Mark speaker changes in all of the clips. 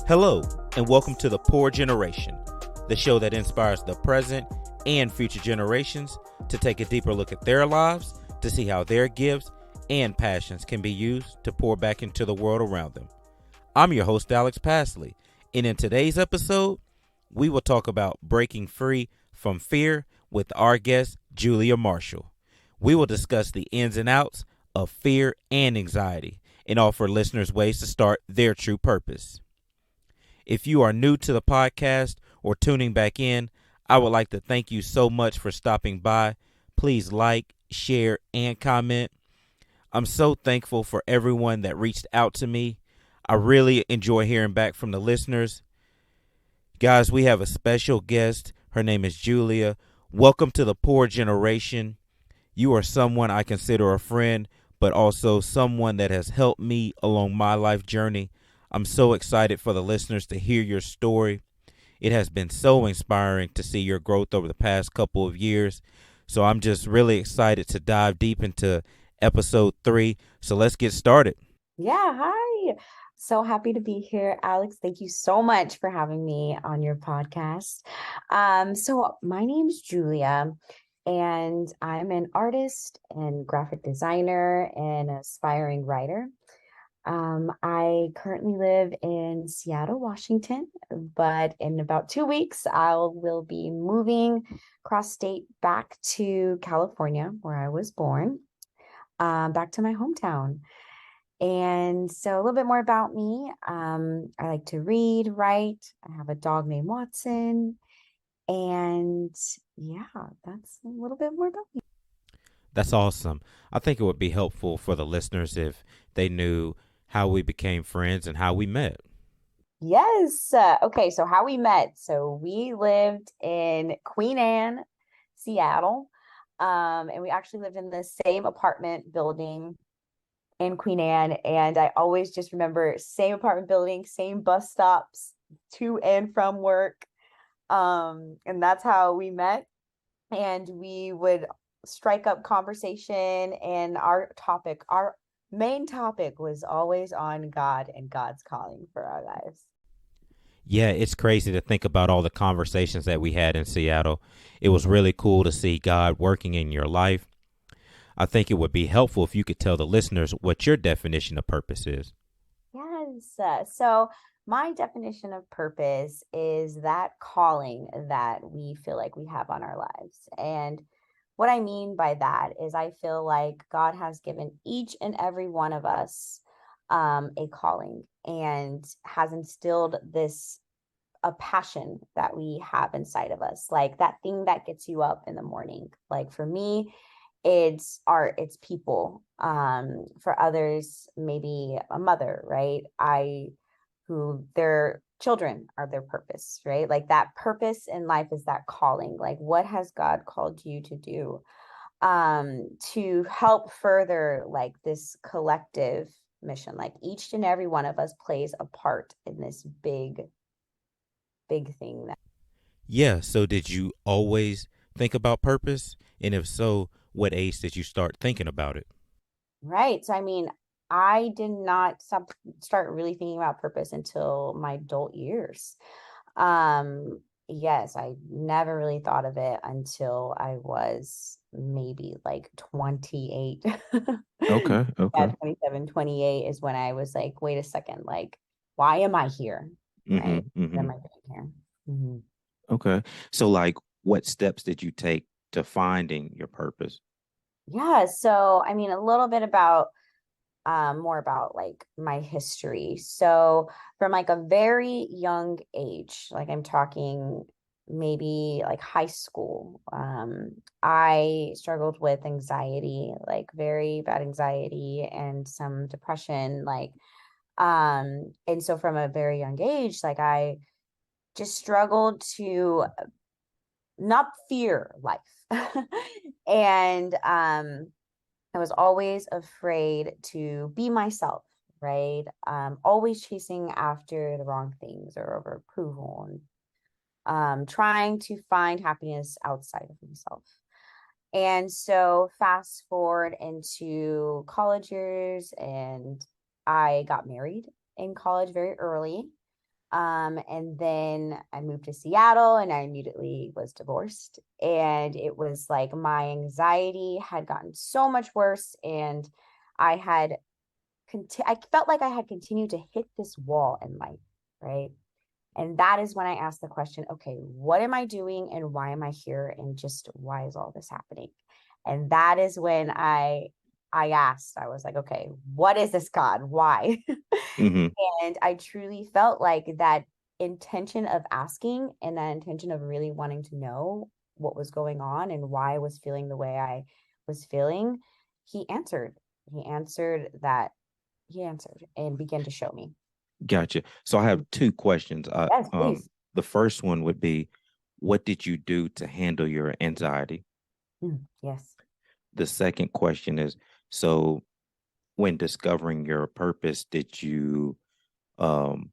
Speaker 1: Hello, and welcome to The Poor Generation, the show that inspires the present and future generations to take a deeper look at their lives to see how their gifts and passions can be used to pour back into the world around them. I'm your host, Alex Pasley, and in today's episode, we will talk about breaking free from fear with our guest, Julia Marshall. We will discuss the ins and outs of fear and anxiety and offer listeners ways to start their true purpose. If you are new to the podcast or tuning back in, I would like to thank you so much for stopping by. Please like, share, and comment. I'm so thankful for everyone that reached out to me. I really enjoy hearing back from the listeners. Guys, we have a special guest. Her name is Julia. Welcome to the Poor Generation. You are someone I consider a friend, but also someone that has helped me along my life journey. I'm so excited for the listeners to hear your story. It has been so inspiring to see your growth over the past couple of years. So I'm just really excited to dive deep into episode 3. So let's get started.
Speaker 2: Yeah, hi. So happy to be here, Alex. Thank you so much for having me on your podcast. So my name's Julia, and I'm an artist and graphic designer and aspiring writer. I currently live in Seattle, Washington, but in about 2 weeks, I will be moving across state back to California, where I was born, back to my hometown. And so a little bit more about me. I like to read, write. I have a dog named Watson. And yeah, that's a little bit more about me.
Speaker 1: That's awesome. I think it would be helpful for the listeners if they knew how we became friends and how we met.
Speaker 2: Yes. Okay, so how we met. So we lived in Queen Anne, Seattle. And we actually lived in the same apartment building in Queen Anne. And I always just remember same apartment building, same bus stops to and from work. And that's how we met. And we would strike up conversation, and our main topic was always on God and God's calling for our lives.
Speaker 1: Yeah, it's crazy to think about all the conversations that we had in Seattle. It was really cool to see God working in your life. I think it would be helpful if you could tell the listeners what your definition of purpose is.
Speaker 2: Yes. So my definition of purpose is that calling that we feel like we have on our lives. And what I mean by that is I feel like God has given each and every one of us a calling and has instilled this a passion that we have inside of us, like that thing that gets you up in the morning. Like for me, it's art, it's people. For others, maybe a mother, right? Who their children are their purpose, right? Like that purpose in life is that calling. Like what has God called you to do? To help further like this collective mission. Like each and every one of us plays a part in this big thing.
Speaker 1: Yeah, so did you always think about purpose? And if so, what age did you start thinking about it?
Speaker 2: Right. So, I mean, I did not start really thinking about purpose until my adult years. Yes, I never really thought of it until I was maybe like 28.
Speaker 1: Okay,
Speaker 2: Yeah,
Speaker 1: okay.
Speaker 2: 27, 28 is when I was like, wait a second, like, why am I here? Right?
Speaker 1: Mm-hmm,
Speaker 2: What
Speaker 1: mm-hmm.
Speaker 2: am I doing here? Mhm.
Speaker 1: Okay. So, like, what steps did you take to finding your purpose?
Speaker 2: Yeah. So, I mean, a little bit about more about like my history. So from like a very young age, like I'm talking maybe like high school, I struggled with anxiety, like very bad anxiety and some depression, like and so from a very young age, like I just struggled to not fear life. And I was always afraid to be myself, right? Always chasing after the wrong things or over approval and trying to find happiness outside of myself. And so, fast forward into college years, and I got married in college very early. And then I moved to Seattle and I immediately was divorced. And it was like my anxiety had gotten so much worse. And I had, I felt like I had continued to hit this wall in life, right? And that is when I asked the question, okay, what am I doing and why am I here? And just why is all this happening? And that is when I asked, I was like, okay, what is this, God? Why?
Speaker 1: Hmm.
Speaker 2: And I truly felt like that intention of asking and that intention of really wanting to know what was going on and why I was feeling the way I was feeling, he answered. He answered that he answered and began to show me.
Speaker 1: Gotcha. So I have two questions.
Speaker 2: Yes, please.
Speaker 1: The first one would be, what did you do to handle your anxiety?
Speaker 2: Yes.
Speaker 1: The second question is, so when discovering your purpose, did you um,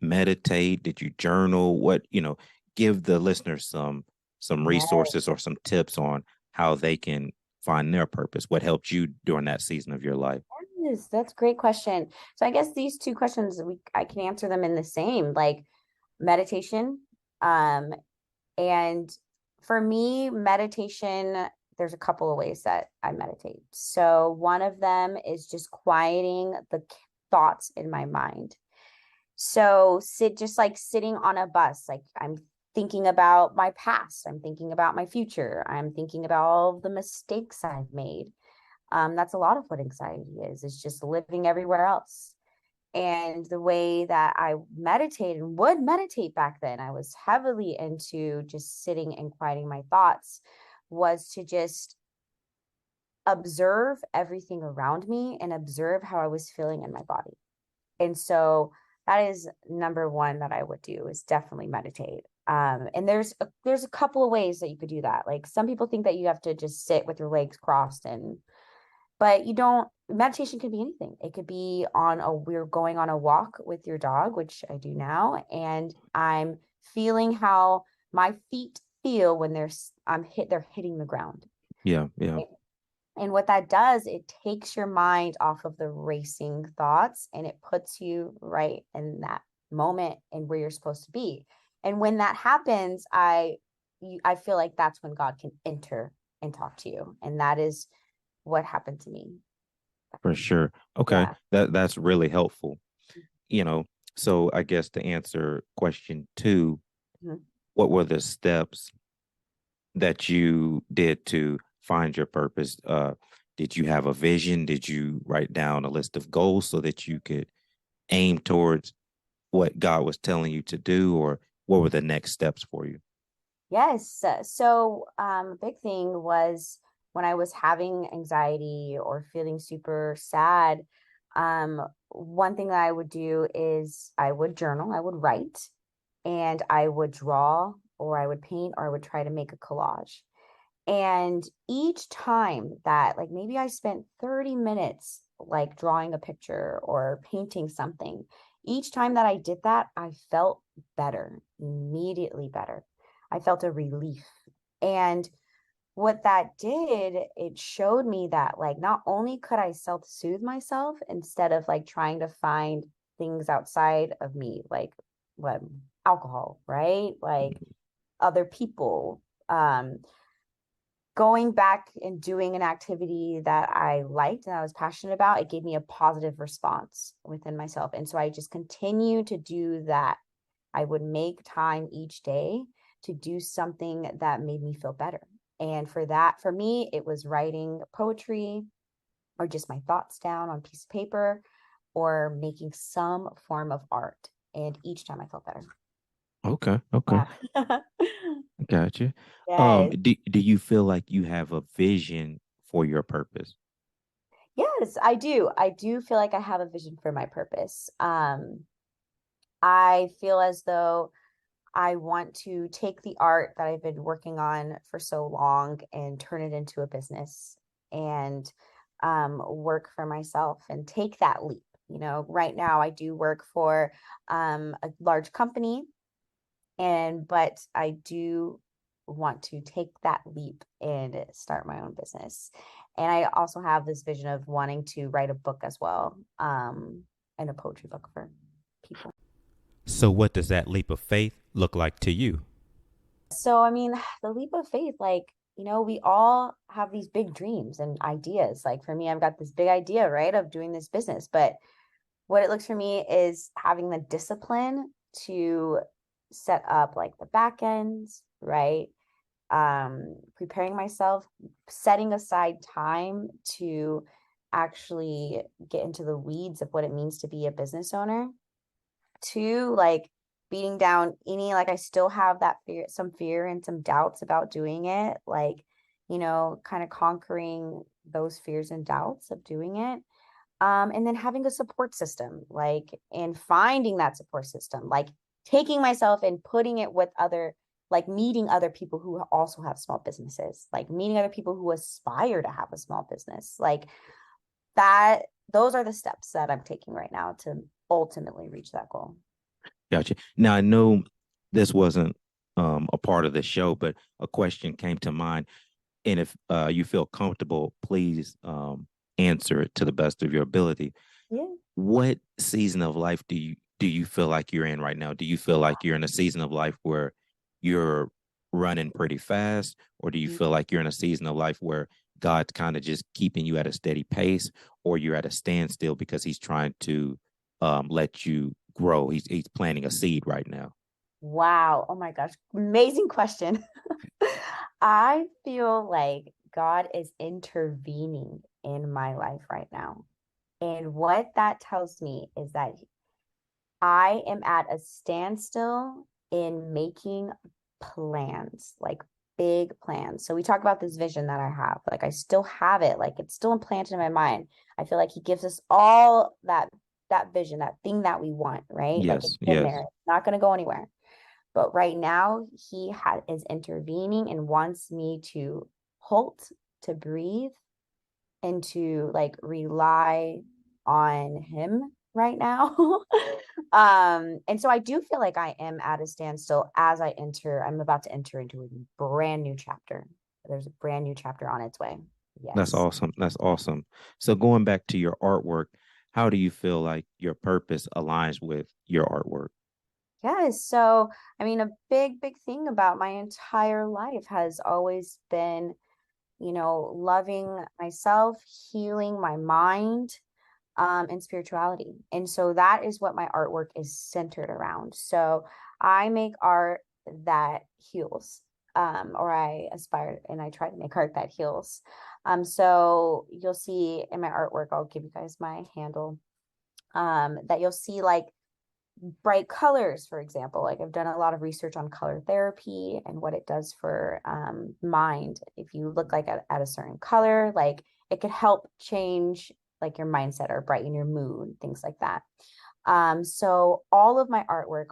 Speaker 1: meditate? Did you journal? What, give the listeners some
Speaker 2: Yes.
Speaker 1: resources or some tips on how they can find their purpose. What helped you during that season of your life?
Speaker 2: Yes, that's a great question. So I guess these two questions I can answer them in the same, like meditation. Um, and for me, meditation, there's a couple of ways that I meditate. So one of them is just quieting the thoughts in my mind. So just like sitting on a bus, like I'm thinking about my past, I'm thinking about my future, I'm thinking about all the mistakes I've made. That's a lot of what anxiety is just living everywhere else. And the way that I meditate and would meditate back then, I was heavily into just sitting and quieting my thoughts, was to just observe everything around me and observe how I was feeling in my body. And so that is number one that I would do, is definitely meditate. And there's a couple of ways that you could do that. Like some people think that you have to just sit with your legs crossed, but you don't. Meditation could be anything. It could be we're going on a walk with your dog, which I do now, and I'm feeling how my feet feel when they're hitting the ground.
Speaker 1: Yeah, yeah,
Speaker 2: And what that does, it takes your mind off of the racing thoughts and it puts you right in that moment and where you're supposed to be. And when that happens, I feel like that's when God can enter and talk to you. And that is what happened to me.
Speaker 1: for sure. Okay,
Speaker 2: Yeah.
Speaker 1: that's really helpful. You know, so I guess to answer question two,
Speaker 2: Mhm.
Speaker 1: what were the steps that you did to find your purpose? Did you have a vision? Did you write down a list of goals so that you could aim towards what God was telling you to do, or what were the next steps for you?
Speaker 2: Yes. So, a big thing was when I was having anxiety or feeling super sad. One thing that I would do is I would journal, I would write, and I would draw, or I would paint, or I would try to make a collage. And each time that, like, maybe I spent 30 minutes like drawing a picture or painting something, each time that I did that, I felt better, immediately better. I felt a relief. And what that did, it showed me that, like, not only could I self-soothe myself instead of like trying to find things outside of me, like what alcohol, right? Like other people. Going back and doing an activity that I liked and I was passionate about, it gave me a positive response within myself. And so I just continue to do that. I would make time each day to do something that made me feel better. And for that, for me, it was writing poetry or just my thoughts down on a piece of paper or making some form of art. And each time I felt better.
Speaker 1: Okay, okay,
Speaker 2: Yeah.
Speaker 1: gotcha.
Speaker 2: Yes.
Speaker 1: Do you feel like you have a vision for your purpose?
Speaker 2: Yes, I do. I do feel like I have a vision for my purpose. I feel as though I want to take the art that I've been working on for so long and turn it into a business and work for myself and take that leap. You know, right now I do work for a large company, but I do want to take that leap and start my own business. And I also have this vision of wanting to write a book as well, and a poetry book for people.
Speaker 1: So, what does that leap of faith look like to you?
Speaker 2: So, I mean, the leap of faith, like, we all have these big dreams and ideas. Like for me, I've got this big idea, right, of doing this business. But what it looks for me is having the discipline to set up like the back ends, right? Preparing myself, setting aside time to actually get into the weeds of what it means to be a business owner. Two, like beating down any, like I still have that fear, some fear and some doubts about doing it, like, kind of conquering those fears and doubts of doing it. And then having a support system, like, and finding that support system, like taking myself and putting it with other, like meeting other people who also have small businesses, like meeting other people who aspire to have a small business, like that. Those are the steps that I'm taking right now to ultimately reach that goal.
Speaker 1: Gotcha. Now, I know this wasn't a part of the show, but a question came to mind. And if you feel comfortable, please answer it to the best of your ability.
Speaker 2: Yeah.
Speaker 1: What season of life do you feel like you're in right now? Do you feel like you're in a season of life where you're running pretty fast, or do you feel like you're in a season of life where God's kind of just keeping you at a steady pace, or you're at a standstill because He's trying to let you grow? He's planting a seed right now.
Speaker 2: Wow. Oh my gosh. Amazing question. I feel like God is intervening in my life right now. And what that tells me is that I am at a standstill in making plans, like big plans. So we talk about this vision that I have. Like I still have it, like it's still implanted in my mind. I feel like he gives us all that vision, that thing that we want, right? Like it's
Speaker 1: Yes,
Speaker 2: in
Speaker 1: yes.
Speaker 2: there. It's not going to go anywhere. But right now, is intervening and wants me to halt, to breathe, and to like rely on him right now. And so I do feel like I am at a standstill as I'm about to enter into a brand new chapter. There's a brand new chapter on its way.
Speaker 1: That's
Speaker 2: Yes.
Speaker 1: awesome. That's awesome. So going back to your artwork, how do you feel like your purpose aligns with your artwork?
Speaker 2: Yes. So, I mean, a big, big thing about my entire life has always been, loving myself, healing my mind, and spirituality. And so that is what my artwork is centered around. So I make art that heals, or I aspire and I try to make art that heals. So you'll see in my artwork, I'll give you guys my handle, that you'll see like bright colors, for example. Like I've done a lot of research on color therapy and what it does for mind. If you look like at a certain color, like it could help change like your mindset or brighten your mood, things like that. So all of my artwork,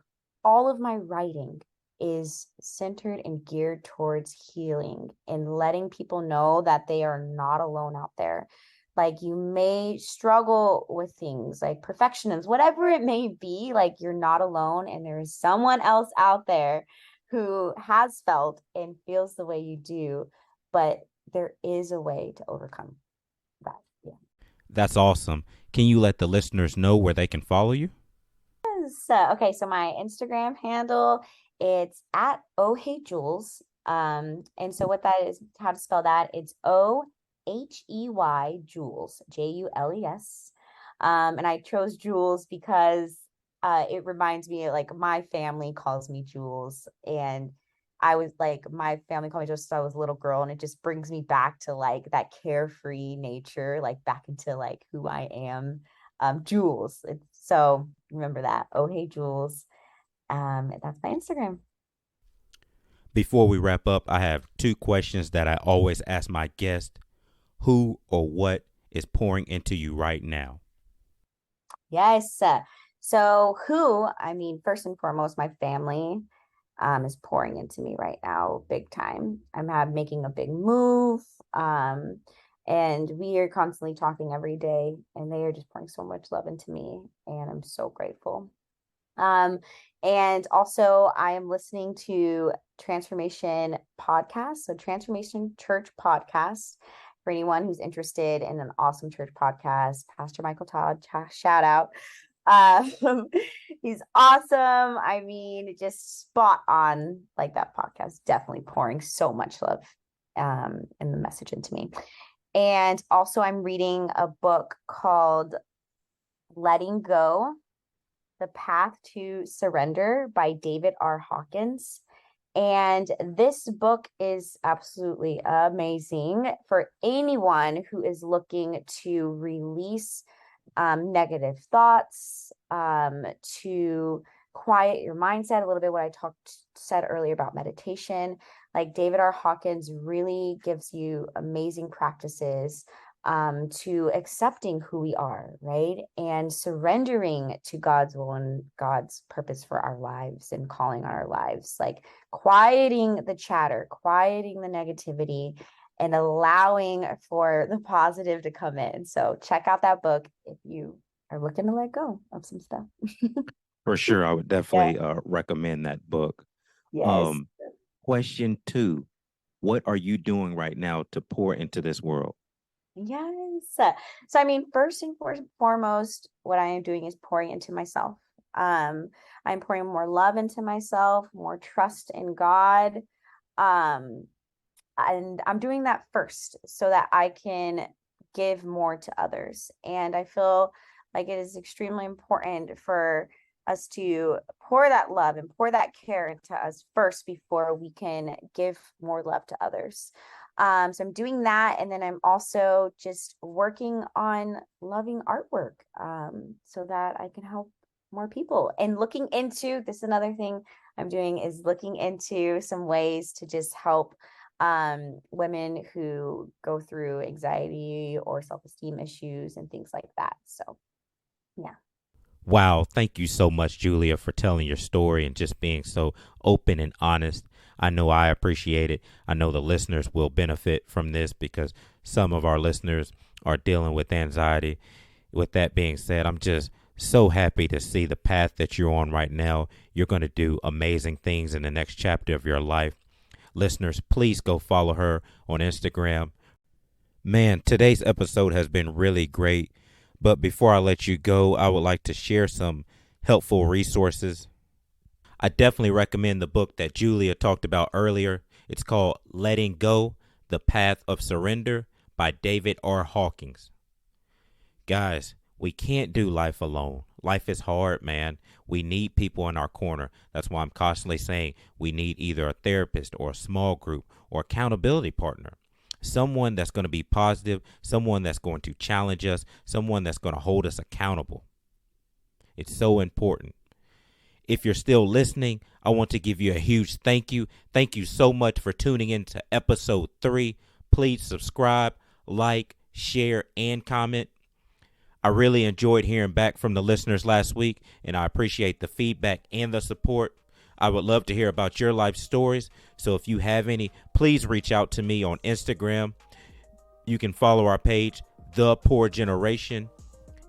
Speaker 2: all of my writing is centered and geared towards healing and letting people know that they are not alone out there. Like you may struggle with things like perfectionism, whatever it may be, like you're not alone and there is someone else out there who has felt and feels the way you do, but there is a way to overcome that. Yeah.
Speaker 1: That's awesome. Can you let the listeners know where they can follow you?
Speaker 2: So, okay, so my Instagram handle, it's at Oh Hey Jules. And so what that is, how to spell that, it's OHEY Jules, Jules. And I chose Jules because it reminds me like my family calls me Jules. And I was like, my family called me just so I was a little girl, and it just brings me back to like that carefree nature, like back into like who I am. Jules. So remember that. Oh hey Jules. That's my Instagram.
Speaker 1: Before we wrap up, I have two questions that I always ask my guests. Who or what is pouring into you right now?
Speaker 2: Yes. So who, I mean, first and foremost, my family is pouring into me right now, big time. Making a big move. And we are constantly talking every day, and they are just pouring so much love into me, and I'm so grateful. Um, and also I am listening to Transformation Podcast. So Transformation Church Podcast. For anyone who's interested in an awesome church podcast, Pastor Michael Todd, shout out. Um, he's awesome. I mean, just spot on, like that podcast, definitely pouring so much love in the message into me. And also I'm reading a book called Letting Go, The Path to Surrender by David R. Hawkins. And this book is absolutely amazing for anyone who is looking to release negative thoughts, to quiet your mindset a little bit. What I said earlier about meditation, like David R. Hawkins really gives you amazing practices to accepting who we are, right? And surrendering to God's will and God's purpose for our lives and calling on our lives, like quieting the chatter, quieting the negativity, and allowing for the positive to come in. So check out that book if you are looking to let go of some stuff.
Speaker 1: For sure. I would definitely recommend that book.
Speaker 2: Yes.
Speaker 1: Question 2. What are you doing right now to pour into this world?
Speaker 2: Yes. So, I mean, first and foremost, what I am doing is pouring into myself. I'm pouring more love into myself, more trust in God. And I'm doing that first so that I can give more to others. And I feel like it is extremely important for us to pour that love and pour that care into us first before we can give more love to others. So I'm doing that. And then I'm also just working on loving artwork so that I can help more people. And looking into this, another thing I'm doing is looking into some ways to just help women who go through anxiety or self-esteem issues and things like that. So, yeah.
Speaker 1: Wow. Thank you so much, Julia, for telling your story and just being so open and honest. I know I appreciate it. I know the listeners will benefit from this because some of our listeners are dealing with anxiety. With that being said, I'm just so happy to see the path that you're on right now. You're going to do amazing things in the next chapter of your life. Listeners, please go follow her on Instagram. Man, today's episode has been really great. But before I let you go, I would like to share some helpful resources. I definitely recommend the book that Julia talked about earlier. It's called Letting Go, The Path of Surrender by David R. Hawkins. Guys, we can't do life alone. Life is hard, man. We need people in our corner. That's why I'm constantly saying we need either a therapist or a small group or accountability partner. Someone that's going to be positive, someone that's going to challenge us, someone that's going to hold us accountable. It's so important. If you're still listening, I want to give you a huge thank you. Thank you so much for tuning in to episode 3. Please subscribe, like, share, and comment. I really enjoyed hearing back from the listeners last week, and I appreciate the feedback and the support. I would love to hear about your life stories. So if you have any, please reach out to me on Instagram. You can follow our page, The Poor Generation.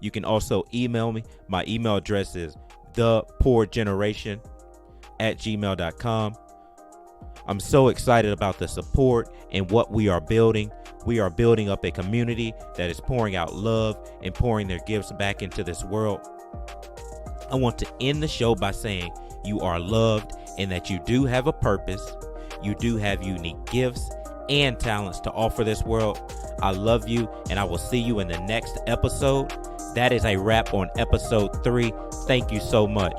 Speaker 1: You can also email me. My email address is thepoorgeneration@gmail.com. I'm so excited about the support and what we are building. We are building up a community that is pouring out love and pouring their gifts back into this world. I want to end the show by saying you are loved and that you do have a purpose. You do have unique gifts and talents to offer this world. I love you, and I will see you in the next episode. That is a wrap on episode 3. Thank you so much.